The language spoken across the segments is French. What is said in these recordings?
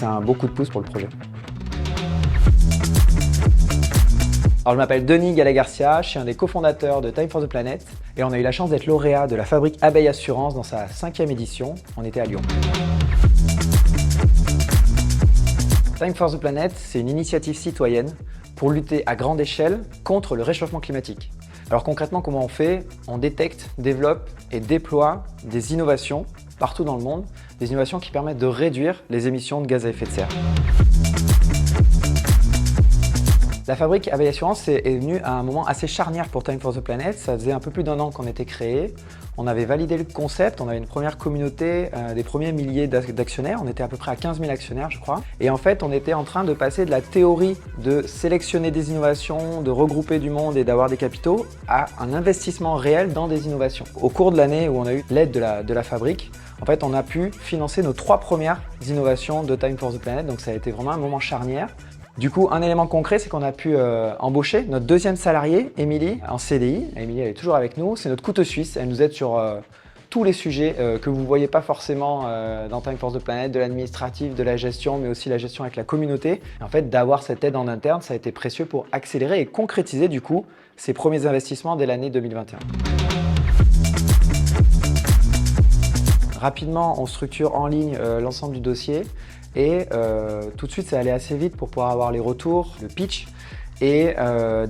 c'est un beau coup de pouce pour le projet. Alors, je m'appelle Denis Gallé-Garcia, je suis un des cofondateurs de Time for the Planet et on a eu la chance d'être lauréat de la fabrique Abeille Assurance dans sa 5e édition. On était à Lyon. Time for the Planet, c'est une initiative citoyenne pour lutter à grande échelle contre le réchauffement climatique. Alors concrètement, comment on fait? On détecte, développe et déploie des innovations partout dans le monde, des innovations qui permettent de réduire les émissions de gaz à effet de serre. La fabrique Abeille Assurance est venue à un moment assez charnière pour Time for the Planet. Ça faisait un peu plus d'1 an qu'on était créé. On avait validé le concept, on avait une première communauté, des premiers milliers d'actionnaires. On était à peu près à 15 000 actionnaires, je crois. Et en fait, on était en train de passer de la théorie de sélectionner des innovations, de regrouper du monde et d'avoir des capitaux, à un investissement réel dans des innovations. Au cours de l'année où on a eu l'aide de la fabrique, en fait, on a pu financer nos 3 premières innovations de Time for the Planet. Donc ça a été vraiment un moment charnière. Du coup, un élément concret, c'est qu'on a pu embaucher notre 2e salariée, Émilie, en CDI. Émilie, elle est toujours avec nous. C'est notre couteau suisse. Elle nous aide sur tous les sujets que vous ne voyez pas forcément dans Time for the Planet, de l'administratif, de la gestion, mais aussi la gestion avec la communauté. Et en fait, d'avoir cette aide en interne, ça a été précieux pour accélérer et concrétiser du coup ces premiers investissements dès l'année 2021. Rapidement, on structure en ligne l'ensemble du dossier. Et tout de suite, c'est allé assez vite pour pouvoir avoir les retours, le pitch et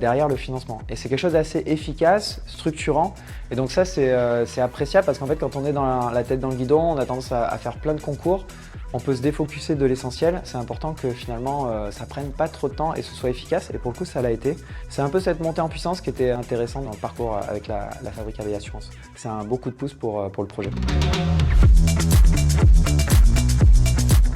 derrière le financement. Et c'est quelque chose d'assez efficace, structurant. Et donc ça, c'est appréciable parce qu'en fait, quand on est dans la tête dans le guidon, on a tendance à faire plein de concours. On peut se défocuser de l'essentiel. C'est important que finalement, ça prenne pas trop de temps et ce soit efficace. Et pour le coup, ça l'a été. C'est un peu cette montée en puissance qui était intéressante dans le parcours avec la fabrique Abeille Assurance. C'est un beau coup de pouce pour le projet.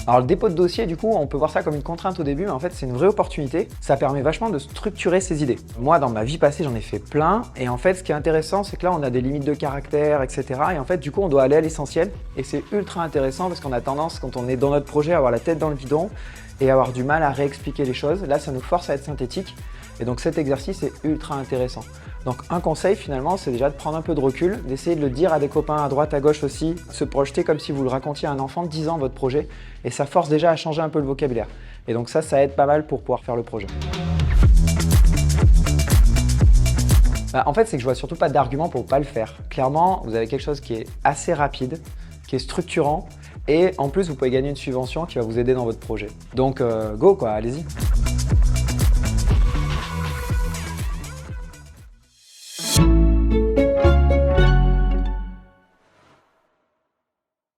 Alors le dépôt de dossier, du coup, on peut voir ça comme une contrainte au début, mais en fait c'est une vraie opportunité. Ça permet vachement de structurer ses idées. Moi, dans ma vie passée, j'en ai fait plein. Et en fait, ce qui est intéressant, c'est que là, on a des limites de caractère, etc. Et en fait, du coup, on doit aller à l'essentiel. Et c'est ultra intéressant parce qu'on a tendance, quand on est dans notre projet, à avoir la tête dans le guidon et avoir du mal à réexpliquer les choses. Là, ça nous force à être synthétique. Et donc cet exercice est ultra intéressant. Donc un conseil finalement, c'est déjà de prendre un peu de recul, d'essayer de le dire à des copains à droite, à gauche aussi, se projeter comme si vous le racontiez à un enfant de 10 ans votre projet et ça force déjà à changer un peu le vocabulaire. Et donc ça aide pas mal pour pouvoir faire le projet. En fait, c'est que je vois surtout pas d'argument pour pas le faire. Clairement, vous avez quelque chose qui est assez rapide, qui est structurant et en plus vous pouvez gagner une subvention qui va vous aider dans votre projet. Donc go quoi, allez-y.